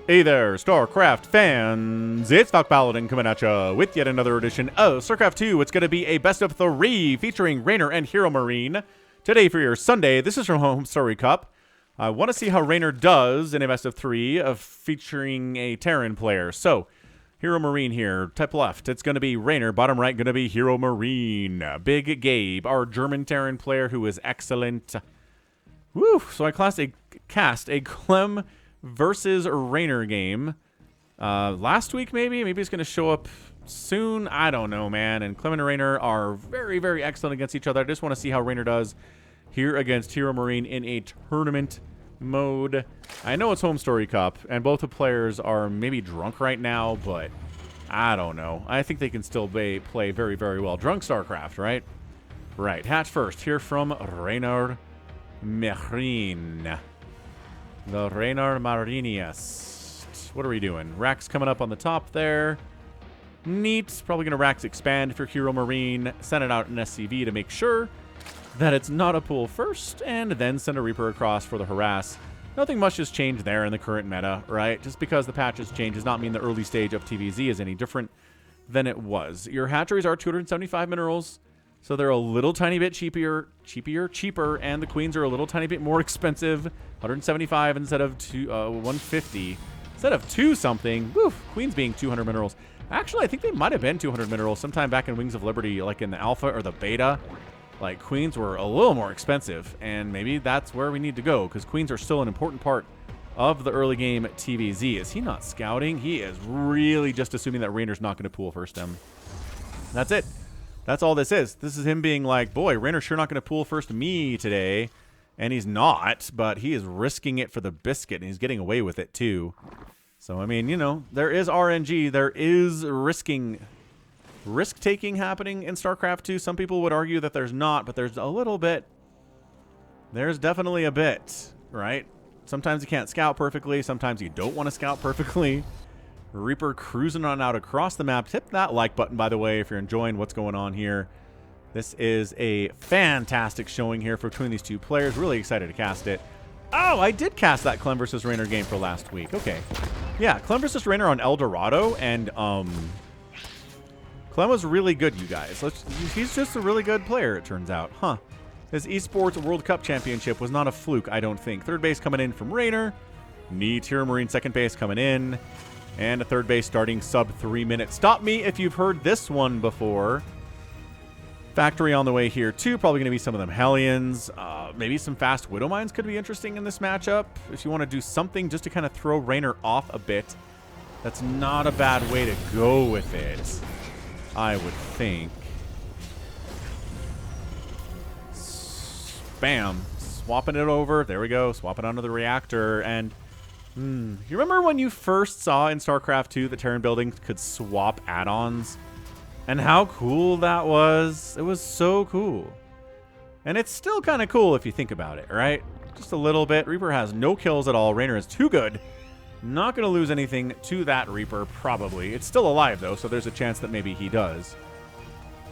Hey there, StarCraft fans! It's Paladin coming at ya with yet another edition of StarCraft 2. It's going to be a best of 3 featuring Reynor and HeRoMaRinE. Today for your Sunday, this is from Home Story Cup. I want to see how Reynor does in a best of 3 of featuring a Terran player. So, HeRoMaRinE here, top left, it's going to be Reynor, bottom right going to be HeRoMaRinE. Big Gabe, our German Terran player who is excellent. Woo! So I cast a Clem versus Reynor game last week, maybe it's going to show up soon. I don't know, man. And Clem and Reynor are very, very excellent against each other. I just want to see how Reynor does here against HeRoMaRinE in a tournament mode. I know it's Home Story Cup, and both the players are maybe drunk right now, but I don't know. I think they can still play very, very well. Drunk StarCraft, right? Right. Hatch first. Here from HeRoMaRinE. The HeRoMaRinEist. What are we doing? Rax coming up on the top there. Neat. Probably going to Rax expand for HeRoMaRinE. Send it out in SCV to make sure that it's not a pull first. And then send a Reaper across for the harass. Nothing much has changed there in the current meta, right? Just because the patches change does not mean the early stage of TVZ is any different than it was. Your hatcheries are 275 minerals. So they're a little tiny bit cheaper, and the queens are a little tiny bit more expensive. 175 instead of 150. Instead of 2 something. Woo, queens being 200 minerals. Actually, I think they might have been 200 minerals sometime back in Wings of Liberty, like in the alpha or the beta. Like, queens were a little more expensive, and maybe that's where we need to go, because queens are still an important part of the early game TVZ. Is he not scouting? He is really just assuming that Reynor's not going to pool first him. That's it. That's all this is. This is him being like, boy, Reynor's sure not going to pool first me today. And he's not, but he is risking it for the biscuit, and he's getting away with it too. So, I mean, you know, there is RNG. There is risk-taking happening in StarCraft 2. Some people would argue that there's not, but there's a little bit. There's definitely a bit, right? Sometimes you can't scout perfectly. Sometimes you don't want to scout perfectly. Reaper cruising on out across the map. Hit that like button, by the way, if you're enjoying what's going on here. This is a fantastic showing here between these two players. Really excited to cast it. Oh, I did cast that Clem versus Reynor game for last week. Okay. Yeah, Clem versus Reynor on El Dorado, and Clem was really good, you guys. He's just a really good player, it turns out. Huh. His Esports World Cup Championship was not a fluke, I don't think. Third base coming in from Reynor. Neat. HeRoMaRinE second base coming in. And a third base starting sub 3 minutes. Stop me if you've heard this one before. Factory on the way here too. Probably going to be some of them Hellions. Maybe some fast Widow Mines could be interesting in this matchup. If you want to do something just to kind of throw Reynor off a bit. That's not a bad way to go with it, I would think. Bam. Swapping it over. There we go. Swap it onto the reactor. And you remember when you first saw in StarCraft 2 that Terran buildings could swap add-ons? And how cool that was? It was so cool. And it's still kind of cool if you think about it, right? Just a little bit. Reaper has no kills at all. Reynor is too good. Not going to lose anything to that Reaper, probably. It's still alive, though, so there's a chance that maybe he does.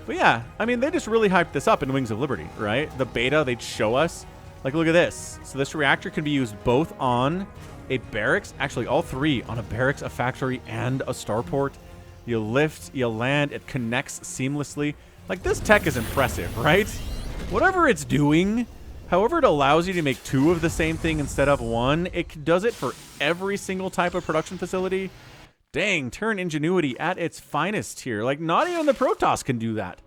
But yeah, I mean, they just really hyped this up in Wings of Liberty, right? The beta, they'd show us. Like, look at this. So this reactor can be used both on a barracks, actually all 3, on a barracks, a factory, and a starport. You lift, you land, it connects seamlessly. Like, this tech is impressive, right? Whatever it's doing, however it allows you to make 2 of the same thing instead of 1, it does it for every single type of production facility. Dang, Terran ingenuity at its finest here. Like, not even the Protoss can do that.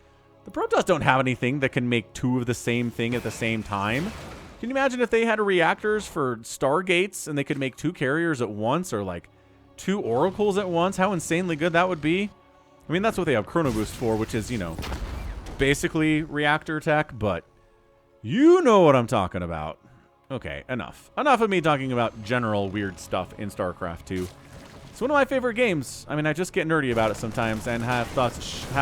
The Protoss don't have anything that can make 2 of the same thing at the same time. Can you imagine if they had reactors for Stargates and they could make 2 carriers at once, or like 2 oracles at once? How insanely good that would be. I mean, that's what they have Chrono Boost for, which is, you know, basically reactor tech, but you know what I'm talking about. Okay, enough. Enough of me talking about general weird stuff in StarCraft 2. It's one of my favorite games. I mean, I just get nerdy about it sometimes and have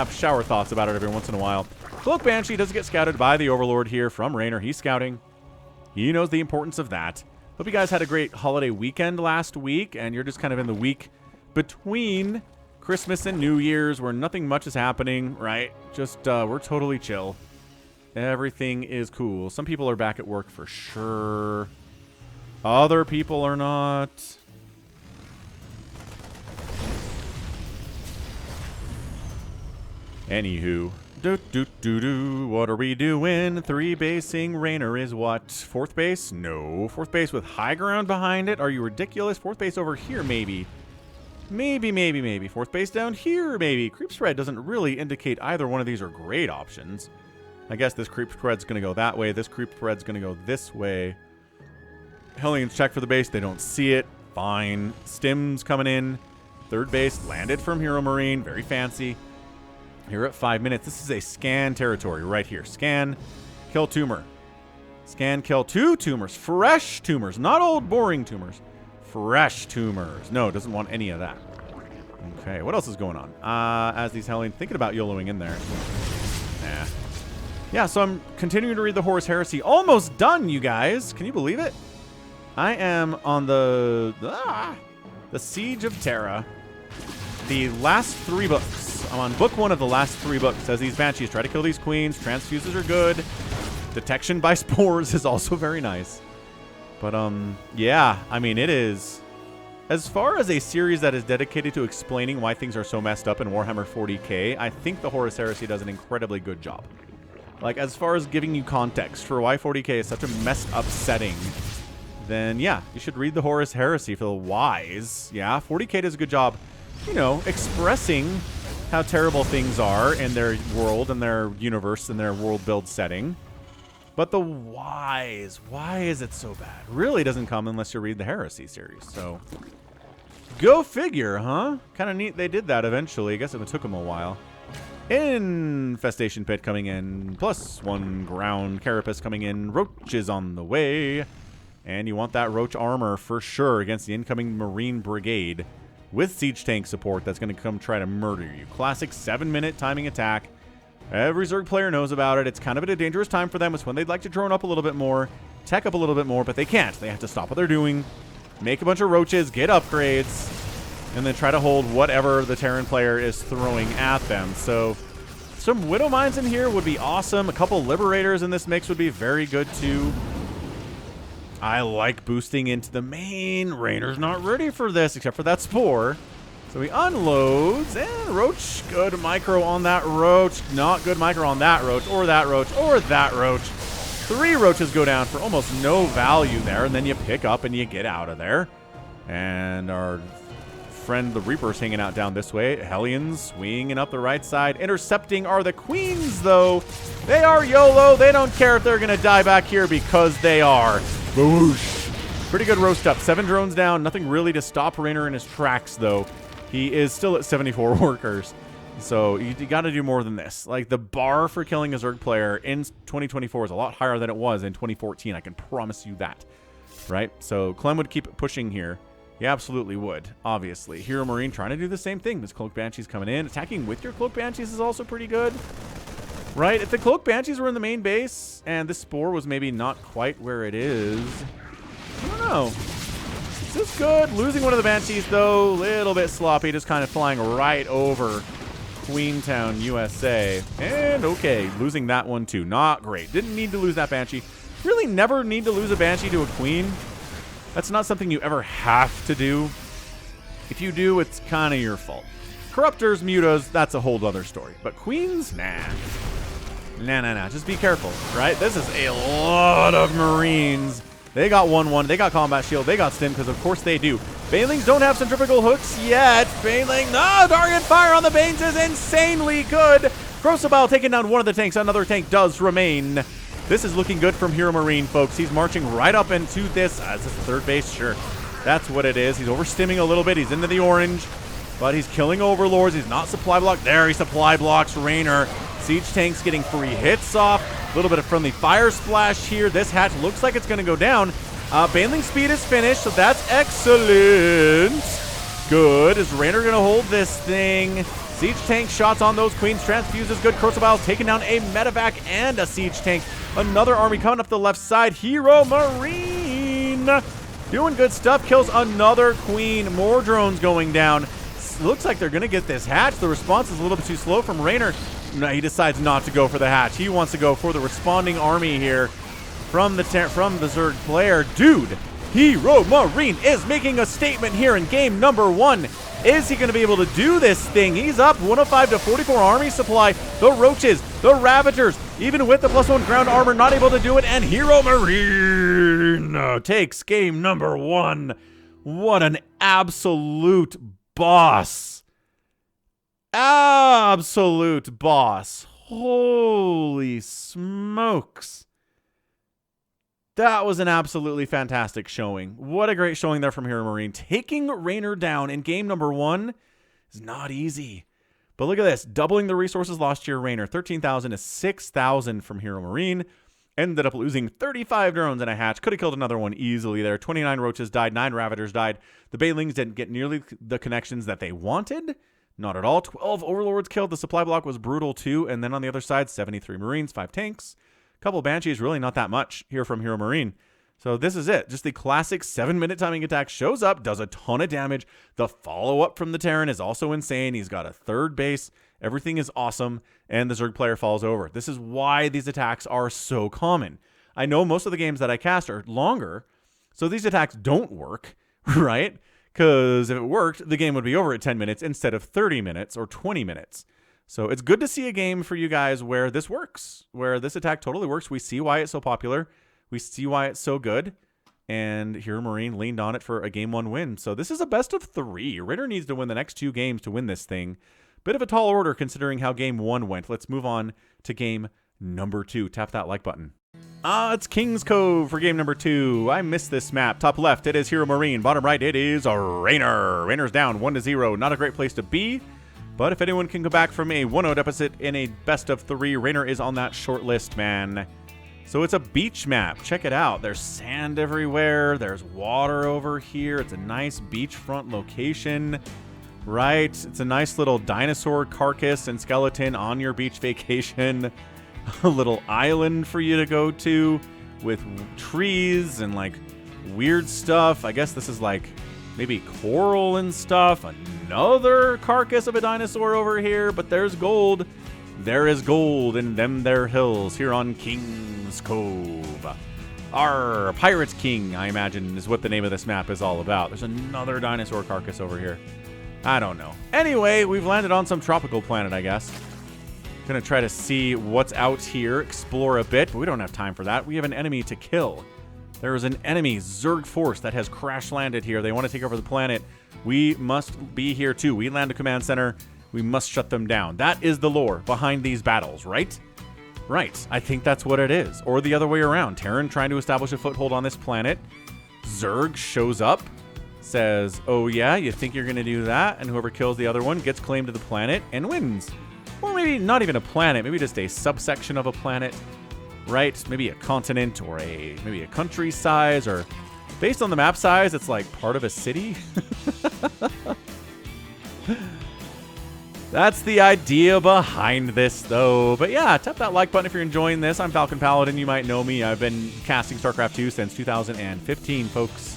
shower thoughts about it every once in a while. Cloak Banshee does get scouted by the Overlord here from Reynor. He's scouting. He knows the importance of that. Hope you guys had a great holiday weekend last week, and you're just kind of in the week between Christmas and New Year's where nothing much is happening, right? Just, we're totally chill. Everything is cool. Some people are back at work for sure. Other people are not. Anywho. What are we doing? 3 basing Reynor is what? 4th base? No. 4th base with high ground behind it? Are you ridiculous? 4th base over here, maybe. Maybe. 4th base down here, maybe. Creep spread doesn't really indicate either one of these are great options. I guess this creep spread's going to go that way. This creep spread's going to go this way. Hellions check for the base. They don't see it. Fine. Stim's coming in. 3rd base landed from HeRoMaRinE. Very fancy. Here at 5 minutes. This is a scan territory right here. Scan, kill tumor. Scan, kill 2 tumors. Fresh tumors. Not old, boring tumors. Fresh tumors. No, doesn't want any of that. Okay, what else is going on? As these Hellions thinking about YOLOing in there. Nah. Yeah, so I'm continuing to read the Horus Heresy. Almost done, you guys. Can you believe it? I am on the Siege of Terra. The last 3 books. I'm on book 1 of the last 3 books. As these Banshees try to kill these queens. Transfuses are good. Detection by spores is also very nice. But, yeah. I mean, it is... As far as a series that is dedicated to explaining why things are so messed up in Warhammer 40k, I think the Horus Heresy does an incredibly good job. Like, as far as giving you context for why 40k is such a messed up setting, then, yeah, you should read the Horus Heresy for the whys. Yeah, 40k does a good job, you know, expressing how terrible things are in their world and their universe and their world build setting. But the whys, why is it so bad, really doesn't come unless you read the Heresy series. So, go figure, huh? Kind of neat they did that eventually. I guess it took them a while. Infestation Pit coming in. +1 ground carapace coming in. Roaches on the way. And you want that roach armor for sure against the incoming Marine Brigade. With siege tank support that's going to come try to murder you. Classic 7-minute timing attack. Every Zerg player knows about it. It's kind of at a dangerous time for them. It's when they'd like to drone up a little bit more, tech up a little bit more, but they can't. They have to stop what they're doing, make a bunch of roaches, get upgrades, and then try to hold whatever the Terran player is throwing at them. So some Widow Mines in here would be awesome. A couple Liberators in this mix would be very good too. I like boosting into the main. Reynor's not ready for this, except for that Spore. So he unloads, and Roach, good micro on that Roach. Not good micro on that Roach, or that Roach, or that Roach. 3 Roaches go down for almost no value there, and then you pick up and you get out of there. And our friend the Reaper's hanging out down this way. Hellions swinging up the right side. Intercepting are the Queens, though. They are YOLO. They don't care if they're going to die back here because they are. Boosh. Pretty good roast up. 7 drones down. Nothing really to stop Reynor in his tracks, though. He is still at 74 workers. So you got to do more than this. Like, the bar for killing a Zerg player in 2024 is a lot higher than it was in 2014. I can promise you that. Right? So Clem would keep pushing here. He absolutely would, obviously. HeRoMaRinE trying to do the same thing. This Cloak Banshee's coming in. Attacking with your Cloak Banshees is also pretty good. Right? If the Cloak Banshees were in the main base and this Spore was maybe not quite where it is, I don't know. This is good. Losing one of the Banshees, though, a little bit sloppy. Just kind of flying right over Queentown, USA. And, okay, losing that one, too. Not great. Didn't need to lose that Banshee. Really never need to lose a Banshee to a Queen. That's not something you ever have to do. If you do, it's kind of your fault. Corruptors, mutas, that's a whole other story. But Queens, nah. Nah. Just be careful, right? This is a lot of Marines. They got 1-1. They got combat shield. They got stim because, of course, they do. Banelings don't have centrifugal hooks yet. Baneling, no, target fire on the Banes is insanely good. Crucible taking down one of the tanks. Another tank does remain. This is looking good from HeRoMaRinE, folks. He's marching right up into this. Is this third base? Sure. That's what it is. He's overstimming a little bit. He's into the orange, but he's killing overlords. He's not supply blocked. There, he supply blocks Reynor. Siege tanks getting free hits off. A little bit of friendly fire splash here. This hatch looks like it's going to go down. Baneling speed is finished, so that's excellent. Good. Is Reynor going to hold this thing? Siege tank shots on those Queens. Transfuse is good. Crucible taking down a medevac and a siege tank. Another army coming up the left side. HeRoMaRinE doing good stuff. Kills another Queen. More drones going down. Looks like they're going to get this hatch. The response is a little bit too slow from Reynor. No, he decides not to go for the hatch. He wants to go for the responding army here from the Zerg player. Dude, HeRoMaRinE is making a statement here in game number 1. Is he going to be able to do this thing? He's up 105 to 44 army supply. The Roaches, the Ravagers, even with the +1 ground armor, not able to do it. And HeRoMaRinE takes game number 1. What an absolute boss. Absolute boss. Holy smokes. That was an absolutely fantastic showing. What a great showing there from HeRoMaRinE. Taking Reynor down in game number 1 is not easy. But look at this. Doubling the resources lost to your Reynor. 13,000 to 6,000 from HeRoMaRinE. Ended up losing 35 drones and a hatch. Could have killed another one easily there. 29 Roaches died. 9 Ravagers died. The Banelings didn't get nearly the connections that they wanted. Not at all. 12 Overlords killed. The supply block was brutal too. And then on the other side, 73 Marines, 5 tanks. Couple Banshees, really not that much here from HeRoMaRinE. So this is it. Just the classic 7-minute timing attack. Shows up, does a ton of damage. The follow-up from the Terran is also insane. He's got a 3rd base. Everything is awesome. And the Zerg player falls over. This is why these attacks are so common. I know most of the games that I cast are longer, so these attacks don't work, right? Because if it worked, the game would be over at 10 minutes instead of 30 minutes or 20 minutes. So it's good to see a game for you guys where this works, where this attack totally works. We see why it's so popular. We see why it's so good. And HeRoMaRinE leaned on it for a game 1 win. So this is a best of 3. Reynor needs to win the next 2 games to win this thing. Bit of a tall order considering how game 1 went. Let's move on to game number 2. Tap that like button. It's King's Cove for game number 2. I missed this map. Top left, it is HeRoMaRinE. Bottom right, it is Reynor. Reynor's down 1-0. Not a great place to be. But if anyone can go back from a 1-0 deficit in a best of 3, Reynor is on that short list, man. So it's a beach map. Check it out. There's sand everywhere. There's water over here. It's a nice beachfront location, right? It's a nice little dinosaur carcass and skeleton on your beach vacation. A little island for you to go to with trees and like weird stuff. I guess this is like maybe coral and stuff. Another carcass of a dinosaur over here, but there's gold. There is gold in them there hills here on King's Cove. Our Pirates King, I imagine, is what the name of this map is all about. There's another dinosaur carcass over here. I don't know. Anyway, we've landed on some tropical planet, I guess. Gonna try to see what's out here, explore a bit, but we don't have time for that. We have an enemy to kill. There is an enemy Zerg force that has crash landed here. They want to take over the planet. We must be here too. We land a command center. We must shut them down. That is the lore behind these battles, right? Right. I think that's what it is. Or the other way around. Terran trying to establish a foothold on this planet. Zerg shows up, says, oh yeah, you think you're going to do that? And whoever kills the other one gets claim to the planet and wins. Or maybe not even a planet. Maybe just a subsection of a planet. Right? Maybe a continent or maybe a country size, or based on the map size, it's like part of a city. That's the idea behind this, though. But yeah, tap that like button if you're enjoying this. I'm Falcon Paladin. You might know me. I've been casting StarCraft 2 since 2015, folks.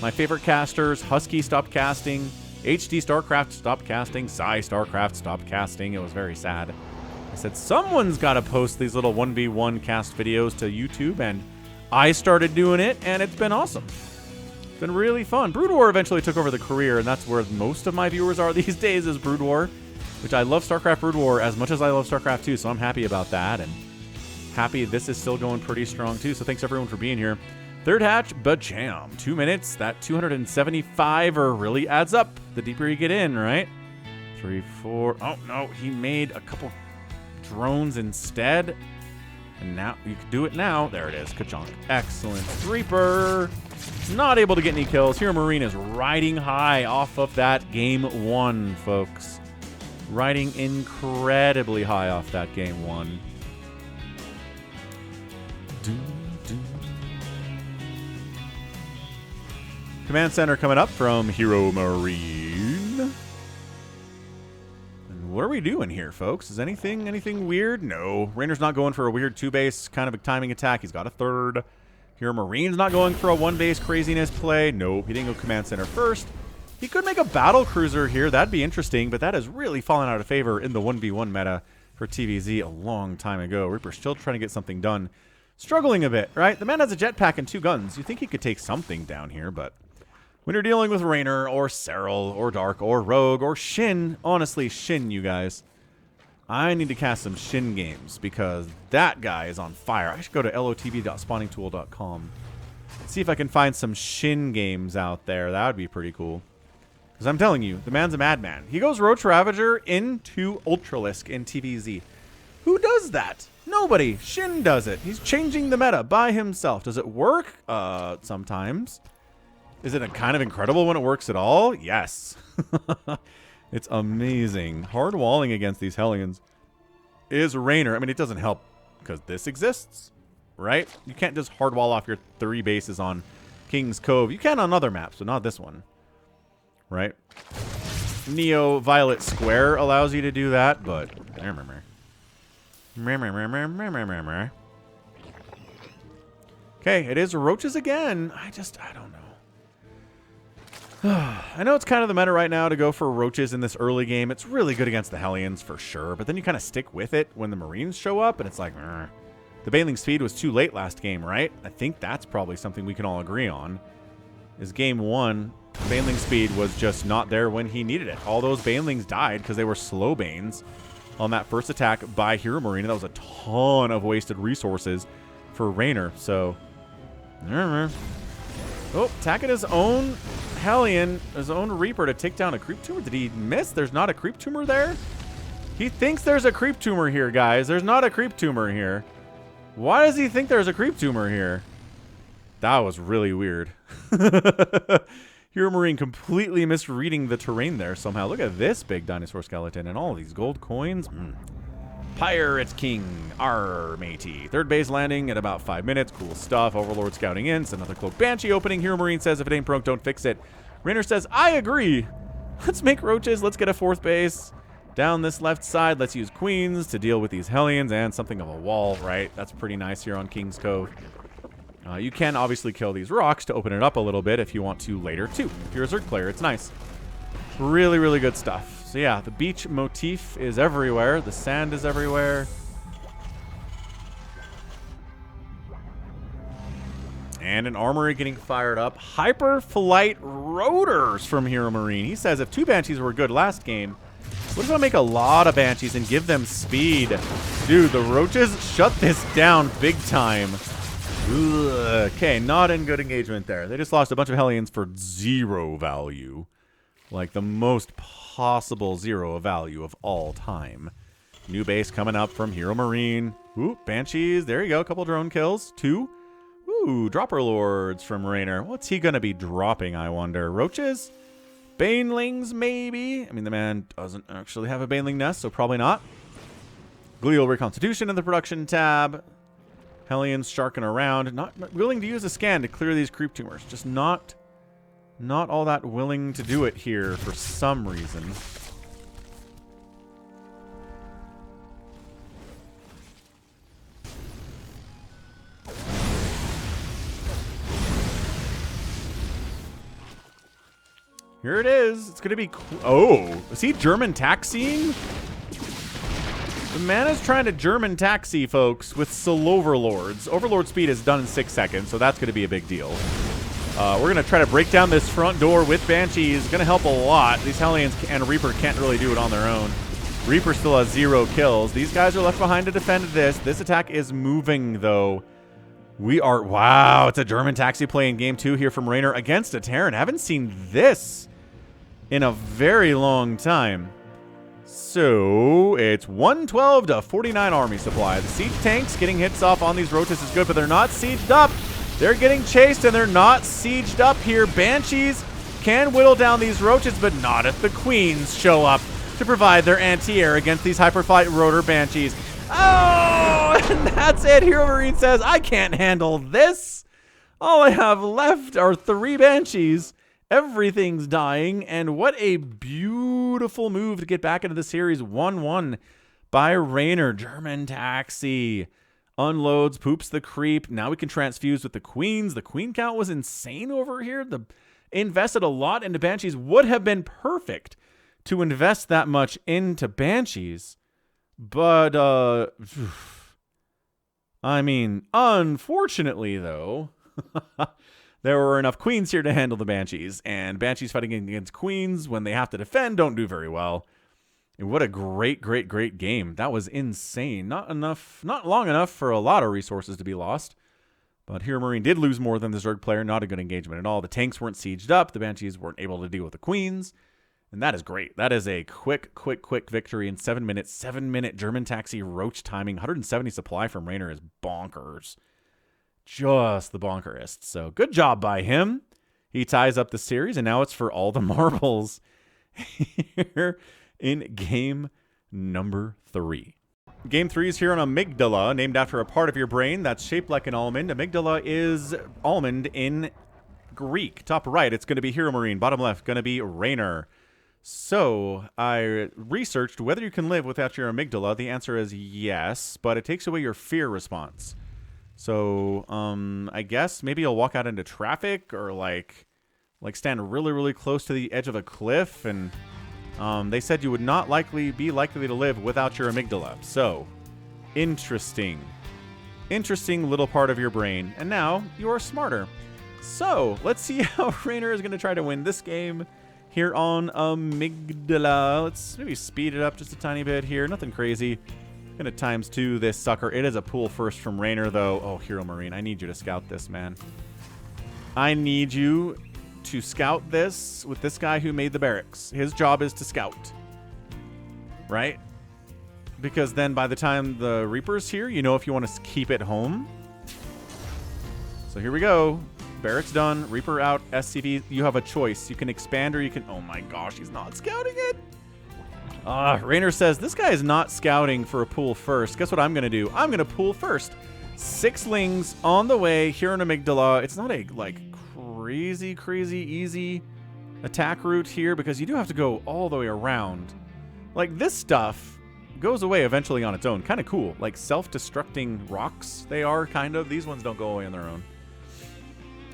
My favorite casters, Husky stopped casting, HD StarCraft stopped casting, StarCraft stopped casting. It was very sad. I said, someone's got to post these little 1v1 cast videos to YouTube, and I started doing it, and it's been awesome. It's been really fun. Brood War eventually took over the career, and that's where most of my viewers are these days, is Brood War, which I love StarCraft Brood War as much as I love StarCraft 2, so I'm happy about that, and happy this is still going pretty strong, too, so thanks everyone for being here. Third hatch, bajam. 2 minutes, that 275 really adds up the deeper you get in, right? 3, 4, oh no, he made a couple drones instead. And now, you can do it now. There it is, ka-chunk. Excellent. Reaper, not able to get any kills. HeRoMaRinE is riding high off of that game 1, folks. Riding incredibly high off that game 1. Command center coming up from HeRoMaRinE. And what are we doing here, folks? Is anything weird? No. Reynor's not going for a weird 2-base kind of a timing attack. He's got a 3rd. HeRoMaRinE's not going for a 1-base craziness play. Nope. He didn't go command center first. He could make a battle cruiser here. That'd be interesting, but that has really fallen out of favor in the 1v1 meta for TVZ a long time ago. Reaper's still trying to get something done. Struggling a bit, right? The man has a jetpack and 2 guns. You think he could take something down here, but When you're dealing with Reynor or Serral or Dark or Rogue or Shin, honestly, Shin, you guys, I need to cast some Shin games because that guy is on fire. I should go to lotv.spawningtool.com. See if I can find some Shin games out there. That would be pretty cool. Because I'm telling you, the man's a madman. He goes Roach Ravager into Ultralisk in TVZ. Who does that? Nobody. Shin does it. He's changing the meta by himself. Does it work? Sometimes. Is it kind of incredible when it works at all? Yes. It's amazing. Hard walling against these Hellions is Reynor. I mean, it doesn't help because this exists, right? You can't just hard wall off your 3 bases on King's Cove. You can on other maps, but not this one, right? Neo Violet Square allows you to do that, but okay, it is roaches again. I don't know. I know it's kind of the meta right now to go for roaches in this early game. It's really good against the Hellions for sure, but then you kind of stick with it when the Marines show up, and it's like, the Baneling speed was too late last game, right? I think that's probably something we can all agree on. Is game 1, Baneling speed was just not there when he needed it. All those Banelings died because they were slow Banes on that first attack by HeRoMaRinE. That was a ton of wasted resources for Reynor, so... Oh, attacking his own Hellion, his own Reaper to take down a Creep Tumor. Did he miss? There's not a Creep Tumor there? He thinks there's a Creep Tumor here, guys. There's not a Creep Tumor here. Why does he think there's a Creep Tumor here? That was really weird. HeRoMaRinE completely misreading the terrain there somehow. Look at this big dinosaur skeleton and all these gold coins. Pirate King, R matey. Third base landing at about 5 minutes. Cool stuff. Overlord scouting in. It's another Cloak Banshee opening. HeRoMaRinE says if it ain't broke, don't fix it. Reynor says, I agree. Let's make roaches. Let's get a 4th base. Down this left side, let's use Queens to deal with these Hellions and something of a wall, right? That's pretty nice here on King's Cove. You can obviously kill these rocks to open it up a little bit if you want to later, too. If you're a Zerg player, it's nice. Really, really good stuff. So yeah, the beach motif is everywhere. The sand is everywhere. And an armory getting fired up. Hyper Flight Rotors from HeRoMaRinE. He says if 2 Banshees were good last game, what if I make a lot of Banshees and give them speed? Dude, the roaches shut this down big time. Ugh. Okay, not in good engagement there. They just lost a bunch of Hellions for 0 value. Like the most possible 0 value of all time. New base coming up from HeRoMaRinE. Ooh, Banshees. There you go. A couple drone kills. 2. Ooh, Dropper Lords from Reynor. What's he going to be dropping, I wonder? Roaches? Banelings, maybe? I mean, the man doesn't actually have a Baneling nest, so probably not. Glial Reconstitution in the production tab. Hellions sharking around. Not willing to use a scan to clear these Creep Tumors. Just not all that willing to do it here for some reason. Here it is. It's going to be cool. Oh, is he German taxiing? The man is trying to German taxi, folks, with Overlords. Overlord speed is done in 6 seconds, so that's going to be a big deal. We're going to try to break down this front door with Banshees. Going to help a lot. These Hellions and Reaper can't really do it on their own. Reaper still has 0 kills. These guys are left behind to defend this. This attack is moving, though. Wow, it's a German taxi play in game 2 here from Reynor against a Terran. Haven't seen this in a very long time. So, it's 112 to 49 army supply. The siege tanks getting hits off on these roaches is good, but they're not sieged up. They're getting chased, and they're not sieged up here. Banshees can whittle down these roaches, but not if the Queens show up to provide their anti-air against these Hyperflight Rotor Banshees. Oh, and that's it. HeRoMaRinE says, I can't handle this. All I have left are 3 Banshees. Everything's dying, and what a beautiful move to get back into the series. 1-1 by Reynor. German taxi. Unloads, poops the creep. Now we can transfuse with the Queens. The Queen count was insane over here. Invested a lot into Banshees. Would have been perfect to invest that much into Banshees. But, I mean, unfortunately, though, There were enough queens here to handle the Banshees, and Banshees fighting against queens when they have to defend don't do very well. And what a great, great, great game. That was insane. Not long enough for a lot of resources to be lost. But HeRoMaRinE did lose more than the Zerg player. Not a good engagement at all. The tanks weren't sieged up. The Banshees weren't able to deal with the queens. And that is great. That is a quick victory in 7 minutes. 7-minute German taxi roach timing. 170 supply from Reynor is bonkers. Just the bonkerest. So good job by him. He ties up the series, and now it's for all the marbles here in game number 3. Game 3 is here on amygdala, named after a part of your brain that's shaped like an almond. Amygdala is almond in Greek. Top right, it's going to be HeRoMaRinE. Bottom left, going to be Reynor. So I researched whether you can live without your amygdala. The answer is yes, but it takes away your fear response. So I guess maybe you'll walk out into traffic or like stand really, really close to the edge of a cliff, and they said you would not be likely to live without your amygdala. So interesting little part of your brain, and now you are smarter. So let's see how Reynor is going to try to win this game here on amygdala. Let's maybe speed it up just a tiny bit here. Nothing crazy. Gonna ×2 this sucker. It is a pool first from Reynor, though. Oh, HeRoMaRinE, I need you to scout this, man. I need you to scout this with this guy who made the barracks. His job is to scout. Right? Because then by the time the Reaper's here, you know if you want to keep it home. So here we go. Barracks done. Reaper out. SCV. You have a choice. You can expand or you can... Oh my gosh, he's not scouting it. Reynor says, this guy is not scouting for a pool first. Guess what I'm going to do? I'm going to pool first. 6 lings on the way here in amygdala. It's not a, like, crazy easy attack route here because you do have to go all the way around. Like, this stuff goes away eventually on its own. Kind of cool. Like, self-destructing rocks, they are, kind of. These ones don't go away on their own.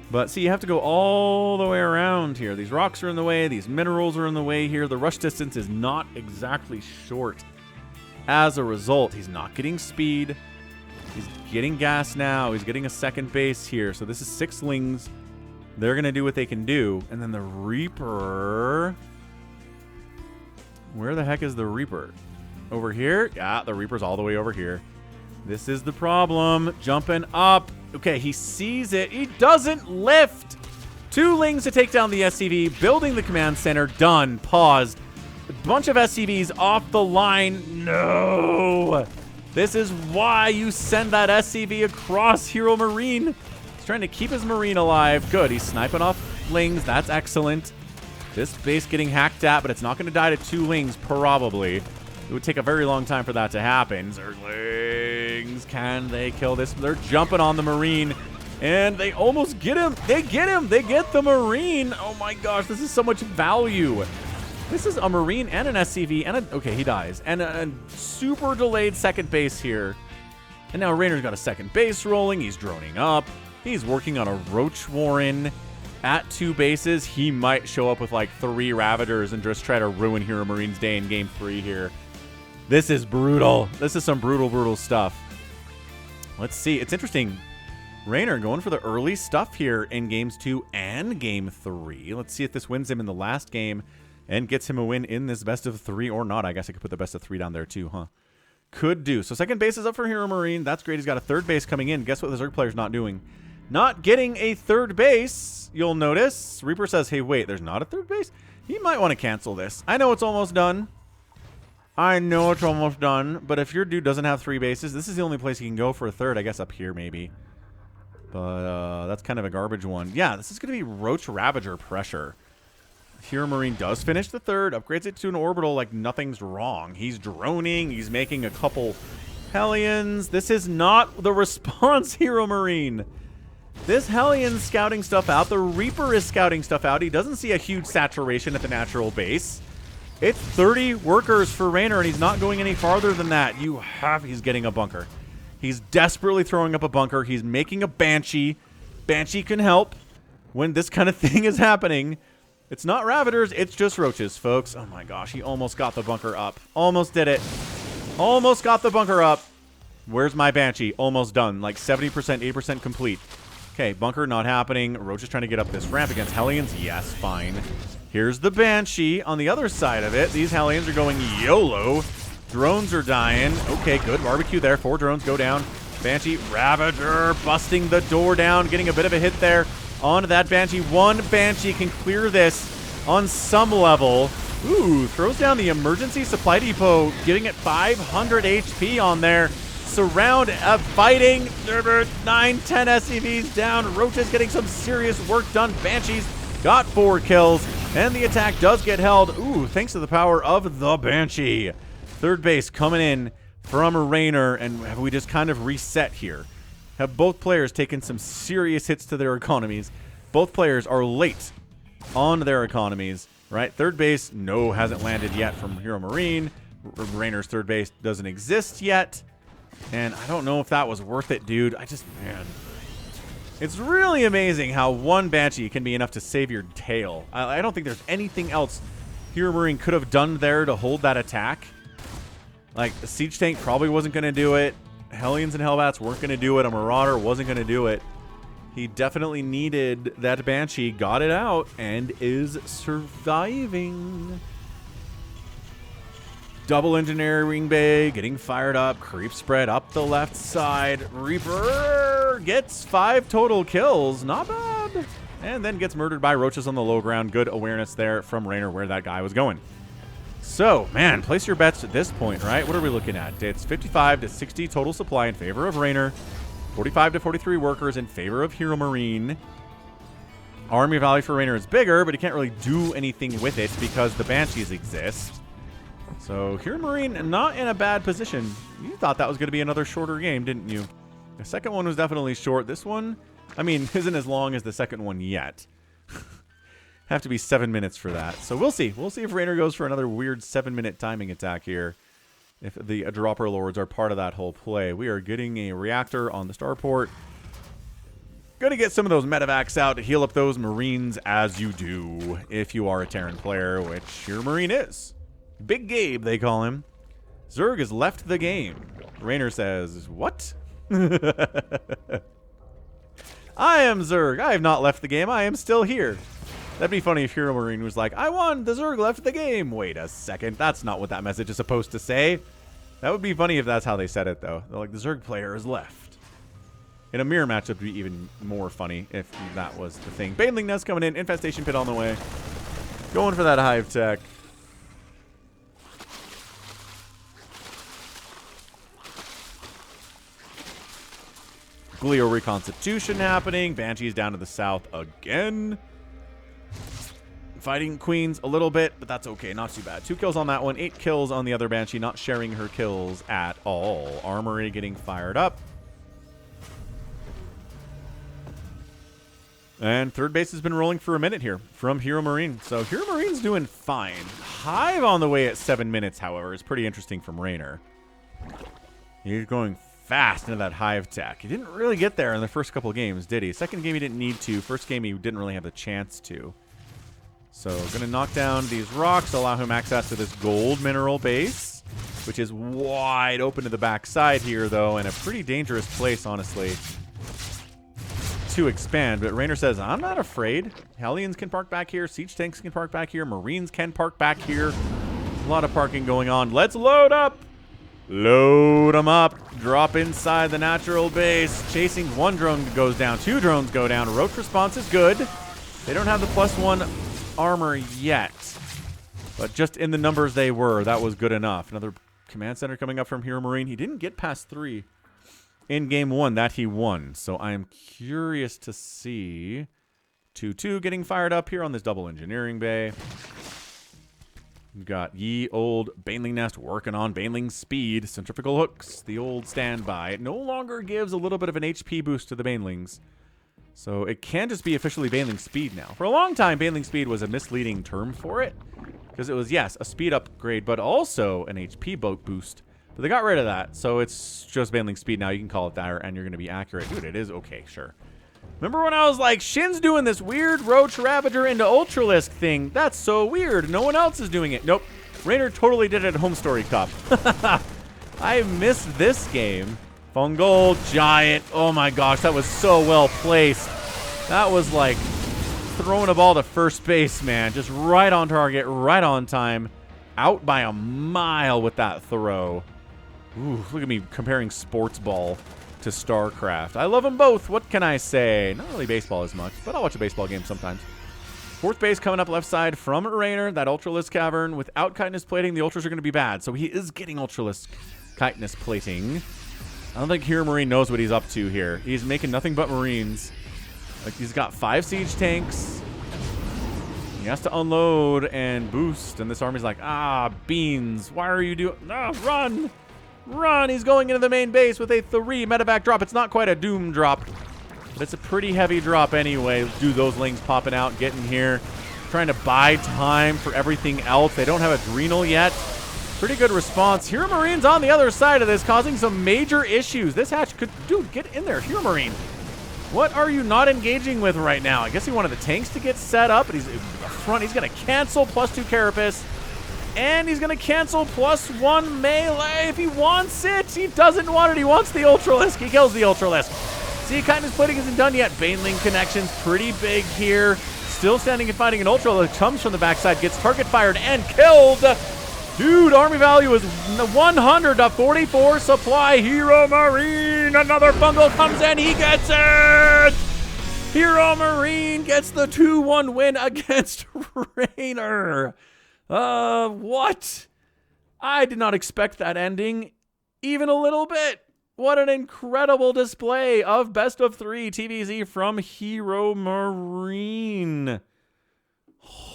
But see, you have to go all the way around here. These rocks are in the way. These minerals are in the way here. The rush distance is not exactly short. As a result, he's not getting speed. He's getting gas now. He's getting a second base here. So this is 6 lings. They're going to do what they can do. And then the Reaper... Where the heck is the Reaper? Over here? Yeah, the Reaper's all the way over here. This is the problem. Jumping up. Okay, he sees it. He doesn't lift. 2 lings to take down the SCV. Building the command center. Done. Paused. A bunch of SCVs off the line. No. This is why you send that SCV across HeRoMaRinE. He's trying to keep his Marine alive. Good. He's sniping off lings. That's excellent. This base getting hacked at, but it's not going to die to 2 lings, probably. It would take a very long time for that to happen. Zerglings, can they kill this? They're jumping on the Marine, and they almost get him. They get him. They get the Marine. Oh my gosh, this is so much value. This is a Marine and an SCV, and okay, he dies. And a super delayed second base here. And now Reynor's got a second base rolling. He's droning up. He's working on a Roach Warren at 2 bases. He might show up with like 3 Ravagers and just try to ruin HeRoMaRinE's day in game 3 here. This is brutal. This is some brutal stuff. Let's see. It's interesting. Reynor going for the early stuff here in games 2 and game 3. Let's see if this wins him in the last game and gets him a win in this best of 3 or not. I guess I could put the best of 3 down there too, huh? Could do. So second base is up for HeRoMaRinE. That's great. He's got a third base coming in. Guess what the Zerg player's not doing? Not getting a third base. You'll notice. Reaper says, hey, wait, there's not a third base? He might want to cancel this. I know it's almost done. I know it's almost done, but if your dude doesn't have 3 bases, this is the only place he can go for a third. I guess up here, maybe. But that's kind of a garbage one. Yeah, this is going to be Roach Ravager pressure. HeRoMaRinE does finish the third, upgrades it to an orbital like nothing's wrong. He's droning. He's making a couple Hellions. This is not the response, HeRoMaRinE. This Hellion's scouting stuff out. The Reaper is scouting stuff out. He doesn't see a huge saturation at the natural base. It's 30 workers for Reynor, and he's not going any farther than that. He's getting a bunker. He's desperately throwing up a bunker. He's making a Banshee. Banshee can help when this kind of thing is happening. It's not Ravagers, it's just Roaches, folks. Oh my gosh, he almost got the bunker up. Almost did it. Almost got the bunker up. Where's my Banshee? Almost done. Like 70%, 80% complete. Okay, bunker not happening. Roach is trying to get up this ramp against Hellions. Yes, fine. Here's the Banshee on the other side of it. These Hellions are going YOLO. Drones are dying. Okay, good. Barbecue there. 4 drones go down. Banshee, Ravager, busting the door down, getting a bit of a hit there onto that Banshee. One Banshee can clear this on some level. Ooh, throws down the emergency supply depot, giving it 500 HP on there. Surround fighting. 9, 10 SCVs down. Roach is getting some serious work done. Banshees got 4 kills, and the attack does get held. Ooh, thanks to the power of the Banshee. Third base coming in from Reynor, and have we just kind of reset here? Have both players taken some serious hits to their economies? Both players are late on their economies, right? Third base, no, hasn't landed yet from HeRoMaRinE. Reynor's third base doesn't exist yet. And I don't know if that was worth it, dude. Man. It's really amazing how one Banshee can be enough to save your tail. I don't think there's anything else HeRoMaRinE could have done there to hold that attack. Like, the Siege Tank probably wasn't going to do it. Hellions and Hellbats weren't going to do it. A Marauder wasn't going to do it. He definitely needed that Banshee, got it out, and is surviving. Double engineering bay, getting fired up. Creep spread up the left side. Reaper gets 5 total kills. Not bad. And then gets murdered by roaches on the low ground. Good awareness there from Reynor where that guy was going. So, man, place your bets at this point, right? What are we looking at? It's 55 to 60 total supply in favor of Reynor. 45 to 43 workers in favor of HeRoMaRinE. Army value for Reynor is bigger, but he can't really do anything with it because the Banshees exist. So HeRoMaRinE not in a bad position. You thought that was going to be another shorter game, didn't you? The second one was definitely short. This one, I mean, isn't as long as the second one yet. Have to be 7 minutes for that. So we'll see. We'll see if Reynor goes for another weird 7-minute timing attack here. If the Dropper Lords are part of that whole play. We are getting a reactor on the starport. Gonna get some of those medevacs out to heal up those Marines as you do if you are a Terran player, which HeRoMaRinE is. Big Gabe, they call him. Zerg has left the game. Reynor says, what? I am Zerg. I have not left the game. I am still here. That'd be funny if HeRoMaRinE was like, I won. The Zerg left the game. Wait a second. That's not what that message is supposed to say. That would be funny if that's how they said it, though. They're like, the Zerg player is left. In a mirror match, it would be even more funny if that was the thing. Baneling Nest coming in. Infestation Pit on the way. Going for that Hive Tech. Glio Reconstitution happening. Banshees down to the south again. Fighting Queens a little bit, but that's okay. Not too bad. 2 kills on that one. 8 kills on the other Banshee. Not sharing her kills at all. Armory getting fired up. And third base has been rolling for a minute here from HeRoMaRinE. So HeRoMaRinE's doing fine. Hive on the way at 7 minutes, however, is pretty interesting from Reynor. He's going fast into that Hive Tech. He didn't really get there in the first couple of games, did he? Second game he didn't need to. First game he didn't really have the chance to. So going to knock down these rocks, allow him access to this gold mineral base, which is wide open to the back side here, though, and a pretty dangerous place, honestly, to expand. But Reynor says, I'm not afraid. Hellions can park back here. Siege tanks can park back here. Marines can park back here. A lot of parking going on. Let's load up. Load them up. Drop inside the natural base. Chasing. 1 drone goes down. 2 drones go down. Roach response is good. They don't have the +1 armor yet. But just in the numbers they were, that was good enough. Another command center coming up from HeRoMaRinE. He didn't get past 3 in game 1 that he won. So I am curious to see 2-2 getting fired up here on this double engineering bay. We've got ye old Baneling Nest working on Baneling speed. Centrifugal hooks, the old standby. It no longer gives a little bit of an HP boost to the Banelings. So it can just be officially Baneling speed now. For a long time, Baneling speed was a misleading term for it. Because it was, yes, a speed upgrade, but also an HP boost. But they got rid of that. So it's just Baneling speed now. You can call it that, and you're going to be accurate. Dude, it is okay, sure. Remember when I was like, Shin's doing this weird Roach Ravager into Ultralisk thing? That's so weird. No one else is doing it. Nope. Reynor totally did it at Home Story Cup. I missed this game Fungal Giant. Oh my gosh, that was so well placed. That was like throwing a ball to first base, man. Just right on target, right on time. Out by a mile with that throw. Ooh, look at me comparing sports ball to StarCraft. I love them both. What can I say? Not really baseball as much, but I'll watch a baseball game sometimes. Fourth base coming up left side from Reynor, that Ultralisk Cavern. Without Chitinous Plating, the Ultras are going to be bad. So he is getting Ultralisk Chitinous Plating. I don't think HeRoMaRinE knows what he's up to here. He's making nothing but Marines. Like, he's got 5 siege tanks. He has to unload and boost, and this army's like, ah, beans. Why are you doing... Ah, run! Run! He's going into the main base with a 3 medevac drop. It's not quite a doom drop, but it's a pretty heavy drop anyway. Do those lings popping out, getting here, trying to buy time for everything else. They don't have Adrenal yet. Pretty good response. HeRoMaRiNE's on the other side of this, causing some major issues. This hatch could... Dude, get in there, HeRoMaRiNE. What are you not engaging with right now? I guess he wanted the tanks to get set up, but he's up front. He's going to cancel +2 Carapace, and he's going to cancel +1 melee if he wants it. He doesn't want it. He wants the Ultralisk. He kills the Ultralisk. See, Chitinous Plating isn't done yet. Baneling connections pretty big here. Still standing and fighting an Ultralisk. Comes from the backside, gets target fired and killed. Dude, army value is 100 to 44 supply. HeRoMaRiNE, another fungal comes in. He gets it. HeRoMaRiNE gets the 2-1 win against Reynor. What? I did not expect that ending even a little bit. What an incredible display of best of 3 TVZ from HeRoMaRiNE.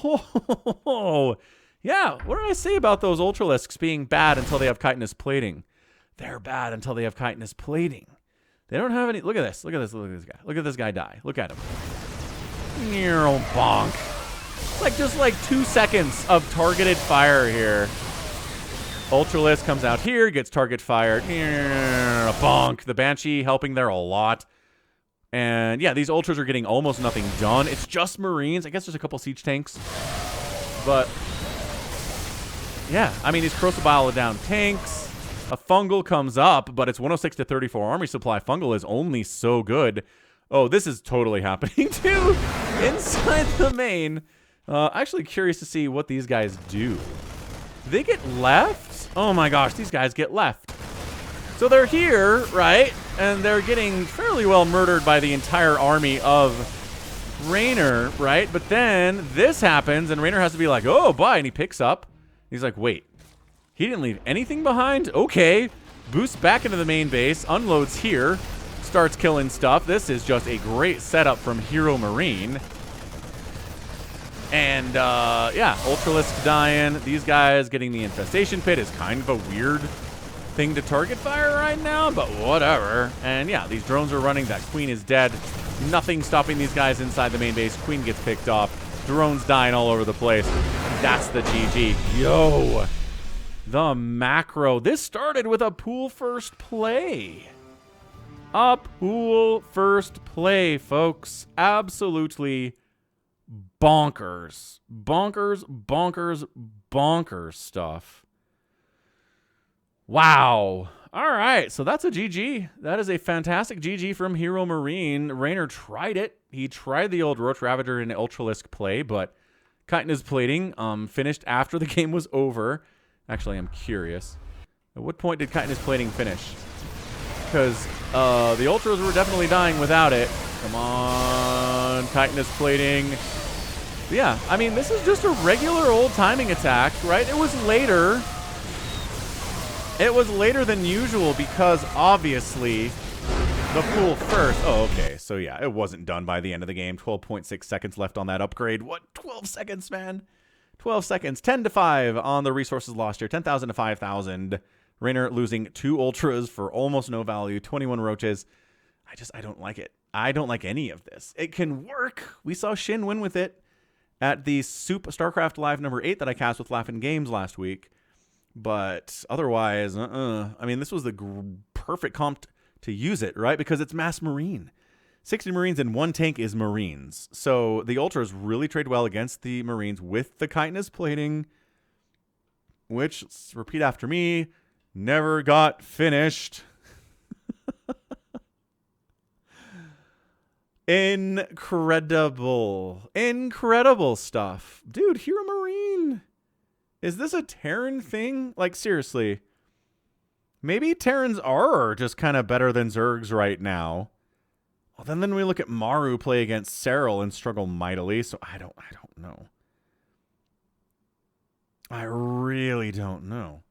Oh, yeah, what did I say about those Ultralisks being bad until they have Chitinous Plating? They're bad until they have Chitinous Plating. They don't have any... Look at this. Look at this. Look at this guy. Look at this guy die. Look at him. Bonk. Like, just like 2 seconds of targeted fire here. Ultralisk comes out here, gets target fired. Bonk. The Banshee helping there a lot. And, yeah, these Ultras are getting almost nothing done. It's just Marines. I guess there's a couple siege tanks. But... yeah, I mean, these Corrosibile down tanks. A fungal comes up, but it's 106 to 34 army supply. Fungal is only so good. Oh, this is totally happening too inside the main. Actually curious to see what these guys do. Do they get left? Oh my gosh, these guys get left. So they're here, right? And they're getting fairly well murdered by the entire army of Reynor, right? But then this happens, and Reynor has to be like, oh, bye, and he picks up. He's like, wait, he didn't leave anything behind? Okay. Boosts back into the main base, unloads here, starts killing stuff. This is just a great setup from HeRoMaRiNE. And, yeah, Ultralisk dying. These guys getting the Infestation Pit is kind of a weird thing to target fire right now, but whatever. And, yeah, these drones are running. That Queen is dead. Nothing stopping these guys inside the main base. Queen gets picked off. Drones dying all over the place. That's the GG. Yo. The macro. This started with a pool first play. A pool first play, folks. Absolutely bonkers. Bonkers, bonkers, bonkers stuff. Wow. All right, so that's a GG. That is a fantastic GG from HeRoMaRiNE. Reynor tried it. He tried the old Roach Ravager in Ultralisk play, but Chitinous Plating finished after the game was over. Actually, I'm curious. At what point did Chitinous Plating finish? Because the Ultras were definitely dying without it. Come on, Chitinous Plating. But yeah, I mean, this is just a regular old timing attack, right? It was later. It was later than usual because, obviously, the pool first. Oh, okay. So, yeah, it wasn't done by the end of the game. 12.6 seconds left on that upgrade. What? 12 seconds, man. 12 seconds. 10 to 5 on the resources lost here. 10,000 to 5,000. Reynor losing 2 Ultras for almost no value. 21 Roaches. I don't like it. I don't like any of this. It can work. We saw Shin win with it at the StarCraft Live number 8 that I cast with Laughing Games last week. But otherwise, I mean, this was the perfect comp to use it, right? Because it's mass Marine. 60 Marines in 1 tank is Marines. So the Ultras really trade well against the Marines with the Chitinous Plating, which, let's repeat after me, never got finished. Incredible. Incredible stuff. Dude, HeRoMaRinE. Is this a Terran thing? Like, seriously. Maybe Terrans are just kind of better than Zergs right now. Well, then we look at Maru play against Serral and struggle mightily, so I don't know. I really don't know.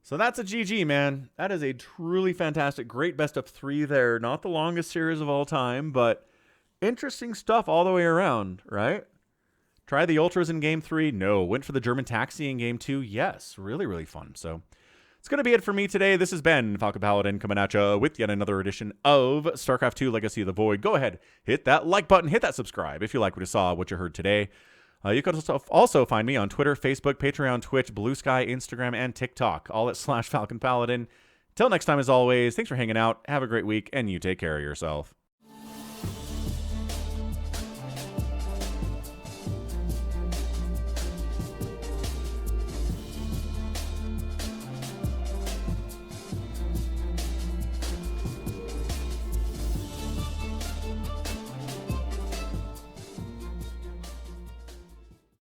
So that's a GG, man. That is a truly fantastic, great best of 3 there. Not the longest series of all time, but interesting stuff all the way around, right? Try the Ultras in Game 3? No. Went for the German Taxi in Game 2? Yes. Really, really fun. So it's going to be it for me today. This has been Falcon Paladin coming at you with yet another edition of StarCraft 2 Legacy of the Void. Go ahead, hit that like button, hit that subscribe if you like what you saw, what you heard today. You can also find me on Twitter, Facebook, Patreon, Twitch, Blue Sky, Instagram, and TikTok, all at /Falcon Paladin. Till next time, as always, thanks for hanging out. Have a great week, and you take care of yourself.